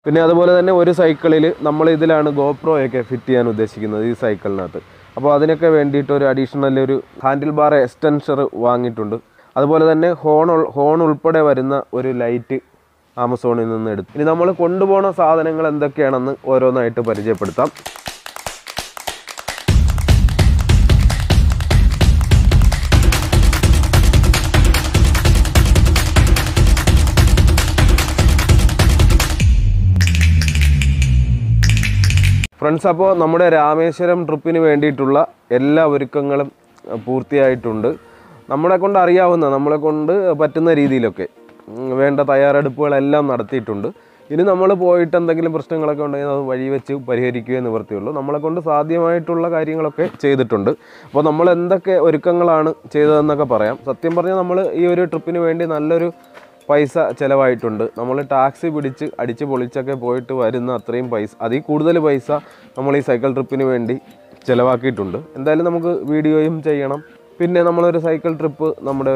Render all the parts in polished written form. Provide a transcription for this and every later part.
പിന്നെ അതുപോലെ തന്നെ ഒരു സൈക്കിളിൽ നമ്മൾ ഇതിലാണ് ഗോപ്രോ ഒക്കെ ഫിറ്റ് ചെയ്യാൻ ഉദ്ദേശിക്കുന്നത് ഈ സൈക്കിളിനകത്ത്. അപ്പോൾ അതിനൊക്കെ വേണ്ടിയിട്ട് ഒരു അഡീഷണൽ ഒരു ഹാൻഡിൽ ബാർ എക്സ്റ്റൻഷർ വാങ്ങിയിട്ടുണ്ട്. അതുപോലെ തന്നെ ഹോൺ ഉൾപ്പെടെ വരുന്ന ഒരു ലൈറ്റ് ആമസോണിൽ നിന്ന് എടുത്തു. ഇനി നമ്മൾ കൊണ്ടുപോകുന്ന സാധനങ്ങൾ എന്തൊക്കെയാണെന്ന് ഓരോന്നായിട്ട് പരിചയപ്പെടുത്താം. ഫ്രണ്ട്സ്, അപ്പോൾ നമ്മുടെ രാമേശ്വരം ട്രിപ്പിന് വേണ്ടിയിട്ടുള്ള എല്ലാ ഒരുക്കങ്ങളും പൂർത്തിയായിട്ടുണ്ട്. നമ്മളെ കൊണ്ട് അറിയാവുന്ന, നമ്മളെ കൊണ്ട് പറ്റുന്ന രീതിയിലൊക്കെ വേണ്ട തയ്യാറെടുപ്പുകളെല്ലാം നടത്തിയിട്ടുണ്ട്. ഇനി നമ്മൾ പോയിട്ട് എന്തെങ്കിലും പ്രശ്നങ്ങളൊക്കെ ഉണ്ടെങ്കിൽ അത് വഴി വെച്ച് പരിഹരിക്കുകയെ നിവൃത്തിയുള്ളൂ. നമ്മളെ കൊണ്ട് സാധ്യമായിട്ടുള്ള കാര്യങ്ങളൊക്കെ ചെയ്തിട്ടുണ്ട്. അപ്പോൾ നമ്മൾ എന്തൊക്കെ ഒരുക്കങ്ങളാണ് ചെയ്തതെന്നൊക്കെ പറയാം. സത്യം പറഞ്ഞാൽ നമ്മൾ ഈ ഒരു ട്രിപ്പിന് വേണ്ടി നല്ലൊരു പൈസ ചിലവായിട്ടുണ്ട്. നമ്മൾ ടാക്സി പിടിച്ച് അടിച്ച് പൊളിച്ചൊക്കെ പോയിട്ട് വരുന്ന അത്രയും പൈസ, അതിൽ കൂടുതൽ പൈസ നമ്മൾ ഈ സൈക്കിൾ ട്രിപ്പിന് വേണ്ടി ചിലവാക്കിയിട്ടുണ്ട്. എന്തായാലും നമുക്ക് വീഡിയോയും ചെയ്യണം. പിന്നെ നമ്മളൊരു സൈക്കിൾ ട്രിപ്പ് നമ്മുടെ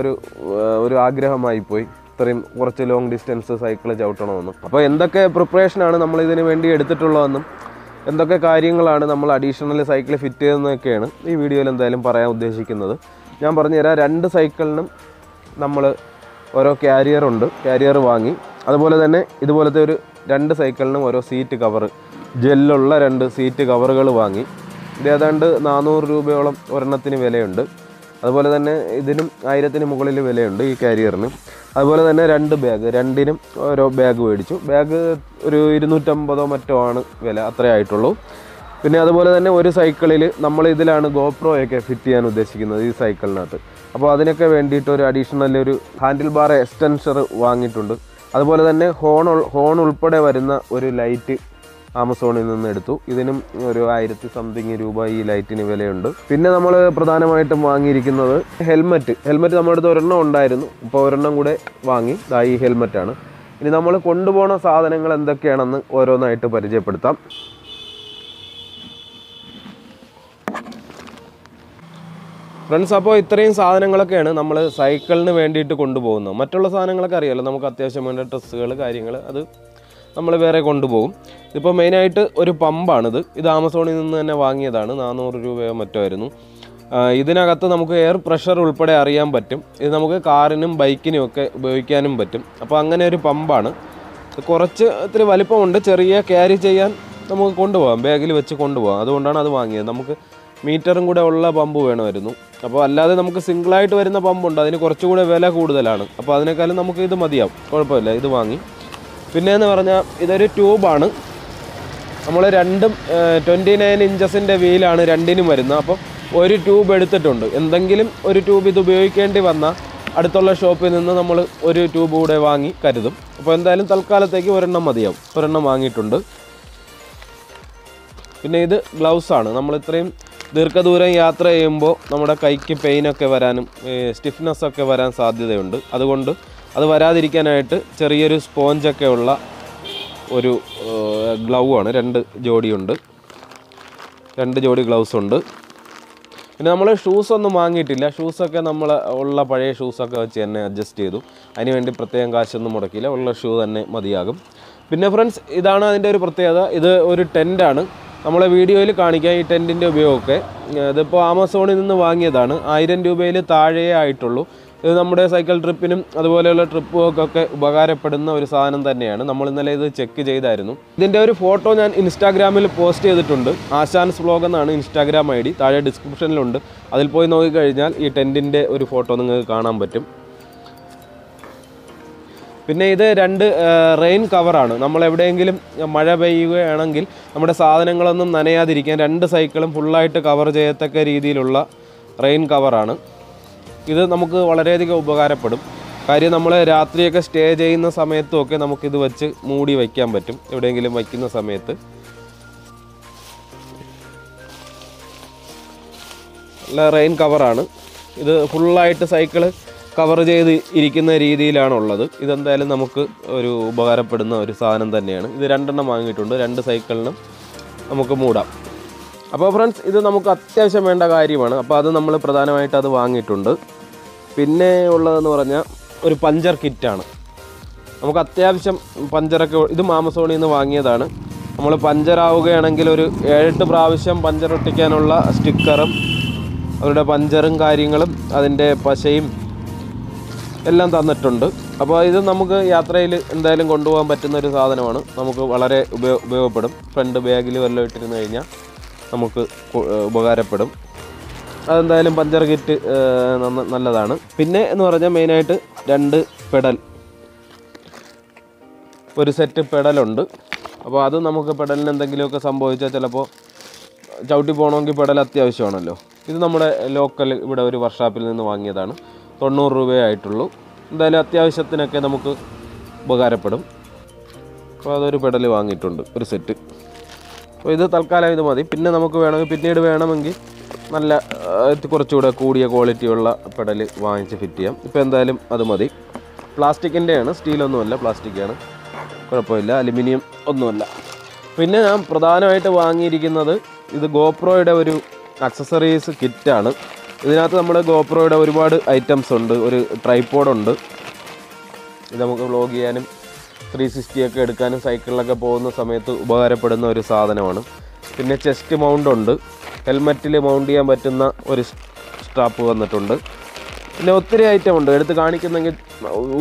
ഒരു ആഗ്രഹമായി പോയി, ഇത്രയും കുറച്ച് ലോങ് ഡിസ്റ്റൻസ് സൈക്കിൾ ചവിട്ടണമെന്നും. അപ്പോൾ എന്തൊക്കെ പ്രിപ്പറേഷനാണ് നമ്മൾ ഇതിന് വേണ്ടി എടുത്തിട്ടുള്ളതെന്നും എന്തൊക്കെ കാര്യങ്ങളാണ് നമ്മൾ അഡീഷണൽ സൈക്കിൾ ഫിറ്റ് ചെയ്തതെന്നൊക്കെയാണ് ഈ വീഡിയോയിൽ എന്തായാലും പറയാൻ ഉദ്ദേശിക്കുന്നത്. ഞാൻ പറഞ്ഞുതരാം. 2 സൈക്കിളിനും നമ്മൾ ഓരോ ക്യാരിയർ വാങ്ങി. അതുപോലെ തന്നെ ഇതുപോലത്തെ ഒരു 2 സൈക്കിളിനും ഓരോ സീറ്റ് കവർ, ജെല്ലുള്ള 2 സീറ്റ് കവറുകൾ വാങ്ങി. ഇത് ഏതാണ്ട് 400 രൂപയോളം ഒരെണ്ണത്തിന് വിലയുണ്ട്. അതുപോലെ തന്നെ ഇതിനും 1000-ന് മുകളിൽ വിലയുണ്ട് ഈ ക്യാരിയറിന്. അതുപോലെ തന്നെ 2 ബാഗ്, 2നും ഓരോ ബാഗ് മേടിച്ചു. ബാഗ് ഒരു 250 മറ്റോ ആണ് വില, അത്രേ ആയിട്ടുള്ളൂ. പിന്നെ അതുപോലെ തന്നെ ഒരു സൈക്കിളിൽ നമ്മൾ ഇതിലാണ് ഗോപ്രോ ഒക്കെ ഫിറ്റ് ചെയ്യാൻ ഉദ്ദേശിക്കുന്നത് ഈ സൈക്കിളിനകത്ത്. അപ്പോൾ അതിനൊക്കെ വേണ്ടിയിട്ട് ഒരു അഡീഷണൽ ഒരു ഹാൻഡിൽ ബാർ എക്സ്റ്റൻഷർ വാങ്ങിയിട്ടുണ്ട്. അതുപോലെ തന്നെ ഹോൺ ഉൾപ്പെടെ വരുന്ന ഒരു ലൈറ്റ് ആമസോണിൽ നിന്ന് എടുത്തു. ഇതിനും ഒരു 1000 സംതിങ് രൂപ ഈ ലൈറ്റിന് വിലയുണ്ട്. പിന്നെ നമ്മൾ പ്രധാനമായിട്ടും വാങ്ങിയിരിക്കുന്നത് ഹെൽമെറ്റ്. നമ്മുടെ അടുത്ത് ഒരെണ്ണം ഉണ്ടായിരുന്നു, ഇപ്പോൾ ഒരെണ്ണം കൂടെ വാങ്ങി. ഈ ഹെൽമെറ്റാണ്. ഇനി നമ്മൾ കൊണ്ടുപോകുന്ന സാധനങ്ങൾ എന്തൊക്കെയാണെന്ന് ഓരോന്നായിട്ട് പരിചയപ്പെടുത്താം. ഫ്രണ്ട്സ്, അപ്പോൾ ഇത്രയും സാധനങ്ങളൊക്കെയാണ് നമ്മൾ സൈക്കിളിന് വേണ്ടിയിട്ട് കൊണ്ടുപോകുന്നത്. മറ്റുള്ള സാധനങ്ങളൊക്കെ അറിയാമല്ലോ, നമുക്ക് അത്യാവശ്യം വേണ്ട ഡ്രസ്സുകൾ, കാര്യങ്ങൾ, അത് നമ്മൾ വേറെ കൊണ്ടുപോകും. ഇതിപ്പോൾ മെയിനായിട്ട് ഒരു പമ്പാണിത്. ഇത് ആമസോണിൽ നിന്ന് തന്നെ വാങ്ങിയതാണ്. 400 രൂപയോ മറ്റോ ആയിരുന്നു. ഇതിനകത്ത് നമുക്ക് എയർ പ്രഷർ ഉൾപ്പെടെ അറിയാൻ പറ്റും. ഇത് നമുക്ക് കാറിനും ബൈക്കിനും ഒക്കെ ഉപയോഗിക്കാനും പറ്റും. അപ്പോൾ അങ്ങനെ ഒരു പമ്പാണ്. കുറച്ച് ഇത്തിരി വലിപ്പമുണ്ട്. ചെറിയ ക്യാരി ചെയ്യാൻ നമുക്ക് കൊണ്ടുപോകാം, ബാഗിൽ വെച്ച് കൊണ്ടുപോകാം. അതുകൊണ്ടാണ് അത് വാങ്ങിയത്. നമുക്ക് മീറ്ററും കൂടെ ഉള്ള പമ്പ് വേണമായിരുന്നു. അപ്പോൾ അല്ലാതെ നമുക്ക് സിംഗിളായിട്ട് വരുന്ന പമ്പുണ്ട്, അതിന് കുറച്ചുകൂടെ വില കൂടുതലാണ്. അപ്പോൾ അതിനേക്കാളും നമുക്ക് ഇത് മതിയാവും, കുഴപ്പമില്ല. ഇത് വാങ്ങി. പിന്നെയെന്ന് പറഞ്ഞാൽ ഇതൊരു ട്യൂബാണ്. നമ്മൾ 29 ഇഞ്ചസിൻ്റെ വീലാണ് 2നും വരുന്നത്. അപ്പോൾ ഒരു ട്യൂബ് എടുത്തിട്ടുണ്ട്. എന്തെങ്കിലും ഒരു ട്യൂബ് ഇത് ഉപയോഗിക്കേണ്ടി വന്നാൽ അടുത്തുള്ള ഷോപ്പിൽ നിന്ന് നമ്മൾ ഒരു ട്യൂബ് കൂടെ വാങ്ങി കരുതും. അപ്പോൾ എന്തായാലും തൽക്കാലത്തേക്ക് ഒരെണ്ണം മതിയാവും. ഒരെണ്ണം വാങ്ങിയിട്ടുണ്ട്. പിന്നെ ഇത് ഗ്ലൗസാണ്. നമ്മൾ ഇത്രയും ദീർഘദൂരം യാത്ര ചെയ്യുമ്പോൾ നമ്മുടെ കൈക്ക് പെയിനൊക്കെ വരാനും സ്റ്റിഫ്നെസ്സൊക്കെ വരാൻ സാധ്യതയുണ്ട്. അതുകൊണ്ട് അത് വരാതിരിക്കാനായിട്ട് ചെറിയൊരു സ്പോഞ്ചൊക്കെ ഉള്ള ഒരു ഗ്ലൗ ആണ്. 2 ജോഡിയുണ്ട്. 2 ജോഡി ഗ്ലൗസ് ഉണ്ട്. പിന്നെ നമ്മൾ ഷൂസൊന്നും വാങ്ങിയിട്ടില്ല. ഷൂസൊക്കെ നമ്മൾ ഉള്ള പഴയ ഷൂസൊക്കെ വെച്ച് തന്നെ അഡ്ജസ്റ്റ് ചെയ്തു. അതിനുവേണ്ടി പ്രത്യേകം കാശൊന്നും മുടക്കിയില്ല. ഉള്ള ഷൂ തന്നെ മതിയാകും. പിന്നെ ഫ്രണ്ട്സ്, ഇതാണ് അതിൻ്റെ ഒരു പ്രത്യേകത. ഇത് ഒരു ടെൻറ്റാണ്. നമ്മളെ വീഡിയോയിൽ കാണിക്കാം ഈ ടെൻറ്റിൻ്റെ ഉപയോഗമൊക്കെ. ഇതിപ്പോൾ ആമസോണിൽ നിന്ന് വാങ്ങിയതാണ്. 1000 രൂപയിൽ താഴെയേ ആയിട്ടുള്ളൂ. ഇത് നമ്മുടെ സൈക്കിൾ ട്രിപ്പിനും അതുപോലെയുള്ള ട്രിപ്പുകൾക്കൊക്കെ ഉപകാരപ്പെടുന്ന ഒരു സാധനം തന്നെയാണ്. നമ്മൾ ഇന്നലെ ഇത് ചെക്ക് ചെയ്തായിരുന്നു. ഇതിൻ്റെ ഒരു ഫോട്ടോ ഞാൻ ഇൻസ്റ്റാഗ്രാമിൽ പോസ്റ്റ് ചെയ്തിട്ടുണ്ട്. ആശാൻസ് വ്ലോഗ് എന്നാണ് ഇൻസ്റ്റാഗ്രാം ID. താഴെ ഡിസ്ക്രിപ്ഷനിലുണ്ട്. അതിൽ പോയി നോക്കിക്കഴിഞ്ഞാൽ ഈ ടെൻറ്റിൻ്റെ ഒരു ഫോട്ടോ നിങ്ങൾക്ക് കാണാൻ പറ്റും. പിന്നെ ഇത് 2 റെയിൻ കവറാണ്. നമ്മൾ എവിടെയെങ്കിലും മഴ പെയ്യുകയാണെങ്കിൽ നമ്മുടെ സാധനങ്ങളൊന്നും നനയാതിരിക്കാൻ 2 സൈക്കിളും ഫുള്ളായിട്ട് കവർ ചെയ്യത്തക്ക രീതിയിലുള്ള റെയിൻ കവറാണ്. ഇത് നമുക്ക് വളരെയധികം ഉപകാരപ്പെടും. കാര്യം നമ്മൾ രാത്രിയൊക്കെ സ്റ്റേ ചെയ്യുന്ന സമയത്തുമൊക്കെ നമുക്കിത് വെച്ച് മൂടി വയ്ക്കാൻ പറ്റും. എവിടെയെങ്കിലും വയ്ക്കുന്ന സമയത്ത് നല്ല റെയിൻ കവറാണ്. ഇത് ഫുള്ളായിട്ട് സൈക്കിള് കവർ ചെയ്ത് ഇരിക്കുന്ന രീതിയിലാണുള്ളത്. ഇതെന്തായാലും നമുക്ക് ഒരു ഉപകാരപ്പെടുന്ന ഒരു സാധനം തന്നെയാണ്. ഇത് 2 എണ്ണം വാങ്ങിയിട്ടുണ്ട്. 2 സൈക്കിളിനും നമുക്ക് മൂടാം. അപ്പോൾ ഫ്രണ്ട്സ്, ഇത് നമുക്ക് അത്യാവശ്യം വേണ്ട കാര്യമാണ്. അപ്പോൾ അത് നമ്മൾ പ്രധാനമായിട്ട് അത് വാങ്ങിയിട്ടുണ്ട്. പിന്നെ ഉള്ളതെന്ന് പറഞ്ഞാൽ ഒരു പഞ്ചർ കിറ്റാണ്. നമുക്ക് അത്യാവശ്യം പഞ്ചറൊക്കെ ഇത് ആമസോണിൽ നിന്ന് വാങ്ങിയതാണ്. നമ്മൾ പഞ്ചറാവുകയാണെങ്കിൽ ഒരു 7-8 പ്രാവശ്യം പഞ്ചർ ഒട്ടിക്കാനുള്ള സ്റ്റിക്കറും അവരുടെ പഞ്ചറും കാര്യങ്ങളും അതിൻ്റെ പശയും എല്ലാം തന്നിട്ടുണ്ട്. അപ്പോൾ ഇത് നമുക്ക് യാത്രയിൽ എന്തായാലും കൊണ്ടുപോകാൻ പറ്റുന്ന ഒരു സാധനമാണ്. നമുക്ക് വളരെ ഉപയോഗപ്പെടും. ഫ്രണ്ട് ബാഗിൽ വല്ലതും ഇട്ടിരുന്നു കഴിഞ്ഞാൽ നമുക്ക് ഉപകാരപ്പെടും. അതെന്തായാലും പഞ്ചർ കിറ്റ് നല്ലതാണ്. പിന്നെ എന്ന് പറഞ്ഞാൽ മെയിനായിട്ട് 2 പെഡൽ, ഒരു സെറ്റ് പെഡലുണ്ട്. അപ്പോൾ അത് നമുക്ക് പെഡലിന് എന്തെങ്കിലുമൊക്കെ സംഭവിച്ചാൽ ചിലപ്പോൾ ചവിട്ടി പോകണമെങ്കിൽ പെഡൽ അത്യാവശ്യമാണല്ലോ. ഇത് നമ്മുടെ ലോക്കൽ ഇവിടെ ഒരു വർക്ക്ഷോപ്പിൽ നിന്ന് വാങ്ങിയതാണ്. 90 രൂപയേ ആയിട്ടുള്ളൂ. എന്തായാലും അത്യാവശ്യത്തിനൊക്കെ നമുക്ക് ഉപകാരപ്പെടും. അപ്പോൾ അതൊരു പെഡൽ വാങ്ങിയിട്ടുണ്ട്, ഒരു സെറ്റ്. അപ്പോൾ ഇത് തൽക്കാലം ഇത് മതി. പിന്നെ നമുക്ക് പിന്നീട് വേണമെങ്കിൽ നല്ല കുറച്ചുകൂടെ കൂടിയ ക്വാളിറ്റിയുള്ള പെഡൽ വാങ്ങിച്ച് ഫിറ്റ് ചെയ്യാം. ഇപ്പോൾ എന്തായാലും അത് മതി. പ്ലാസ്റ്റിക്കിൻ്റെയാണ്, സ്റ്റീലൊന്നുമല്ല, പ്ലാസ്റ്റിക്കാണ്. കുഴപ്പമില്ല, അലുമിനിയം ഒന്നുമല്ല. പിന്നെ ഞാൻ പ്രധാനമായിട്ട് വാങ്ങിയിരിക്കുന്നത് ഇത് ഗോപ്രോയുടെ ഒരു അക്സസറീസ് കിറ്റാണ്. ഇതിനകത്ത് നമ്മുടെ ഗോപ്രോയുടെ ഒരുപാട് ഐറ്റംസ് ഉണ്ട്. ഒരു ട്രൈപോഡുണ്ട്. ഇത് നമുക്ക് വ്ലോഗ് ചെയ്യാനും 360 ഒക്കെ എടുക്കാനും സൈക്കിളിലൊക്കെ പോകുന്ന സമയത്ത് ഉപകാരപ്പെടുന്ന ഒരു സാധനമാണ്. പിന്നെ ചെസ്റ്റ് മൗണ്ട് ഉണ്ട്. ഹെൽമെറ്റിൽ മൗണ്ട് ചെയ്യാൻ പറ്റുന്ന ഒരു സ്ട്രാപ്പ് വന്നിട്ടുണ്ട്. പിന്നെ ഒത്തിരി ഐറ്റം ഉണ്ട്. എടുത്ത് കാണിക്കുന്നെങ്കിൽ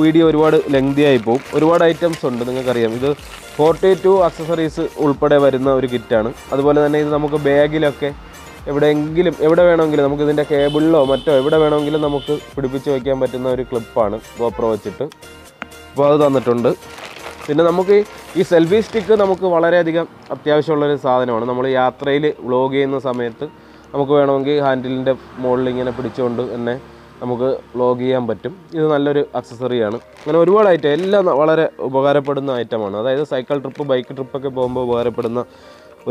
വീഡിയോ ഒരുപാട് ലെങ്തി ആയി പോകും. ഒരുപാട് ഐറ്റംസ് ഉണ്ട്. നിങ്ങൾക്കറിയാം, ഇത് 42 അക്സസറീസ് ഉൾപ്പെടെ വരുന്ന ഒരു കിറ്റാണ്. അതുപോലെ തന്നെ ഇത് നമുക്ക് ബാഗിലൊക്കെ എവിടെ വേണമെങ്കിലും നമുക്ക് ഇതിൻ്റെ കേബിളിലോ മറ്റോ എവിടെ വേണമെങ്കിലും നമുക്ക് പിടിപ്പിച്ച് വയ്ക്കാൻ പറ്റുന്ന ഒരു ക്ലിപ്പാണ് ഗോപ്രോ വെച്ചിട്ട്. അപ്പോൾ അത് തന്നിട്ടുണ്ട്. പിന്നെ നമുക്ക് ഈ സെൽഫി സ്റ്റിക്ക് നമുക്ക് വളരെയധികം അത്യാവശ്യമുള്ളൊരു സാധനമാണ്. നമ്മൾ യാത്രയിൽ വ്ലോഗ് ചെയ്യുന്ന സമയത്ത് നമുക്ക് വേണമെങ്കിൽ ഹാൻഡിലിൻ്റെ മുകളിൽ ഇങ്ങനെ പിടിച്ചുകൊണ്ട് തന്നെ നമുക്ക് വ്ലോഗ് ചെയ്യാൻ പറ്റും. ഇത് നല്ലൊരു അക്സസറിയാണ്. അങ്ങനെ ഒരുപാട് ഐറ്റം എല്ലാം വളരെ ഉപകാരപ്പെടുന്ന ഐറ്റമാണ്. അതായത് സൈക്കിൾ ട്രിപ്പ്, ബൈക്ക് ട്രിപ്പൊക്കെ പോകുമ്പോൾ ഉപകാരപ്പെടുന്ന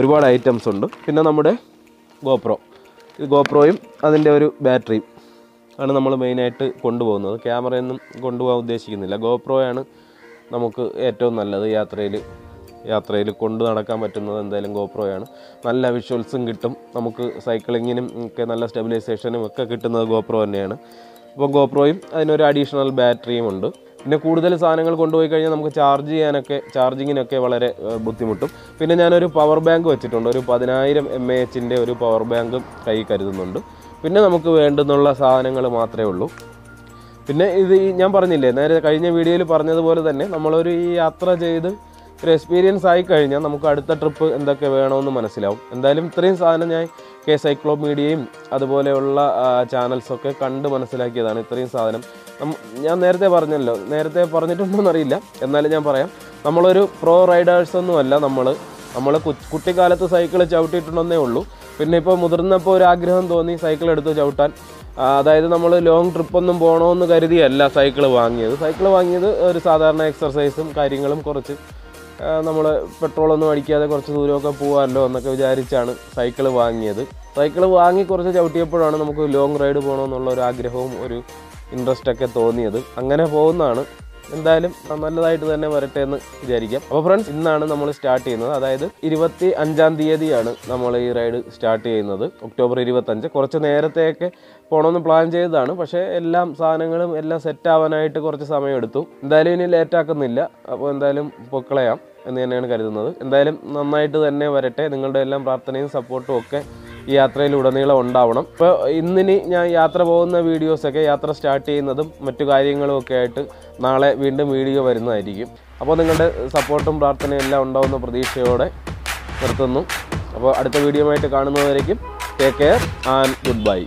ഒരുപാട് ഐറ്റംസ് ഉണ്ട്. പിന്നെ നമ്മുടെ ഗോപ്രോ, ഇത് ഗോപ്രോയും അതിൻ്റെ ഒരു ബാറ്ററിയും ആണ് നമ്മൾ മെയിനായിട്ട് കൊണ്ടുപോകുന്നത്. ക്യാമറയൊന്നും കൊണ്ടുപോകാൻ ഉദ്ദേശിക്കുന്നില്ല. ഗോപ്രോയാണ് നമുക്ക് ഏറ്റവും നല്ലത്. യാത്രയിൽ കൊണ്ട് നടക്കാൻ പറ്റുന്നത് എന്തായാലും ഗോപ്രോയാണ്. നല്ല വിഷ്വൽസും കിട്ടും. നമുക്ക് സൈക്ലിങ്ങിനും ഒക്കെ നല്ല സ്റ്റെബിലൈസേഷനും ഒക്കെ കിട്ടുന്നത് ഗോപ്രോ തന്നെയാണ്. അപ്പോൾ ഗോപ്രോയും അതിനൊരു അഡീഷണൽ ബാറ്ററിയും ഉണ്ട്. പിന്നെ കൂടുതൽ സാധനങ്ങൾ കൊണ്ടുപോയി കഴിഞ്ഞാൽ നമുക്ക് ചാർജിങ്ങിനൊക്കെ വളരെ ബുദ്ധിമുട്ടും. പിന്നെ ഞാനൊരു പവർ ബാങ്ക് വെച്ചിട്ടുണ്ട്. ഒരു 10,000 mAh ഒരു പവർ ബാങ്കും കൈ കരുതുന്നുണ്ട്. പിന്നെ നമുക്ക് വേണ്ടുന്നുള്ള സാധനങ്ങൾ മാത്രമേ ഉള്ളൂ. പിന്നെ ഇത് ഞാൻ പറഞ്ഞില്ലേ, നേരെ കഴിഞ്ഞ വീഡിയോയിൽ പറഞ്ഞതുപോലെ തന്നെ നമ്മളൊരു ഈ യാത്ര ചെയ്ത് ഒരു എക്സ്പീരിയൻസ് ആയി കഴിഞ്ഞാൽ നമുക്ക് അടുത്ത ട്രിപ്പ് എന്തൊക്കെ വേണമെന്ന് മനസ്സിലാവും. എന്തായാലും ഇത്രയും സാധനം ഞാൻ സൈക്ലോമീഡിയയും അതുപോലെയുള്ള ചാനൽസൊക്കെ കണ്ട് മനസ്സിലാക്കിയതാണ്. ഇത്രയും സാധനം ഞാൻ നേരത്തെ പറഞ്ഞിട്ടുണ്ടോയെന്നറിയില്ല, എന്നാലും ഞാൻ പറയാം. നമ്മളൊരു പ്രോ റൈഡേഴ്സൊന്നുമല്ല. നമ്മൾ കുട്ടിക്കാലത്ത് സൈക്കിൾ ചവിട്ടിയിട്ടുണ്ടെന്നേ ഉള്ളൂ. പിന്നെ ഇപ്പോൾ മുതിർന്നപ്പോൾ ഒരു ആഗ്രഹം തോന്നി സൈക്കിൾ എടുത്ത് ചവിട്ടാൻ. അതായത് നമ്മൾ ലോങ് ട്രിപ്പൊന്നും പോകണമെന്ന് കരുതിയല്ല സൈക്കിൾ വാങ്ങിയത് ഒരു സാധാരണ എക്സർസൈസും കാര്യങ്ങളും കുറച്ച് നമ്മൾ പെട്രോളൊന്നും അടിക്കാതെ കുറച്ച് ദൂരമൊക്കെ പോകാമല്ലോ എന്നൊക്കെ വിചാരിച്ചാണ് സൈക്കിൾ വാങ്ങി കുറച്ച് ചവിട്ടിയപ്പോഴാണ് നമുക്ക് ലോങ് റൈഡ് പോകണമെന്നുള്ള ഒരു ആഗ്രഹവും ഒരു ഇൻട്രസ്റ്റൊക്കെ തോന്നിയത്. അങ്ങനെ പോകുന്നതാണ്. എന്തായാലും നല്ലതായിട്ട് തന്നെ വരട്ടെ എന്ന് വിചാരിക്കാം. അപ്പോൾ ഫ്രണ്ട്സ്, ഇന്നാണ് നമ്മൾ സ്റ്റാർട്ട് ചെയ്യുന്നത്. അതായത് 25-ാം തീയതിയാണ് നമ്മൾ ഈ റൈഡ് സ്റ്റാർട്ട് ചെയ്യുന്നത്. ഒക്ടോബർ 25. കുറച്ച് നേരത്തെയൊക്കെ പോകണമെന്ന് പ്ലാൻ ചെയ്തതാണ്. പക്ഷേ സാധനങ്ങളും എല്ലാം സെറ്റാവാനായിട്ട് കുറച്ച് സമയമെടുത്തു. എന്തായാലും ഇനി ലേറ്റാക്കുന്നില്ല. അപ്പോൾ എന്തായാലും പൊക്കളയാം എന്ന് തന്നെയാണ് കരുതുന്നത്. എന്തായാലും നന്നായിട്ട് തന്നെ വരട്ടെ. നിങ്ങളുടെ എല്ലാം പ്രാർത്ഥനയും സപ്പോർട്ടും ഒക്കെ ഈ യാത്രയിലുടനീളം ഉണ്ടാവണം. ഇപ്പോൾ ഇന്നിനി ഞാൻ യാത്ര പോകുന്ന വീഡിയോസൊക്കെ, യാത്ര സ്റ്റാർട്ട് ചെയ്യുന്നതും മറ്റു കാര്യങ്ങളും ഒക്കെ ആയിട്ട് നാളെ വീണ്ടും വീഡിയോ വരുന്നതായിരിക്കും. അപ്പോൾ നിങ്ങളുടെ സപ്പോർട്ടും പ്രാർത്ഥനയും എല്ലാം ഉണ്ടാവുന്ന പ്രതീക്ഷയോടെ നിർത്തുന്നു. അപ്പോൾ അടുത്ത വീഡിയോ ആയിട്ട് കാണുന്നതുവരേക്കും take care and good by.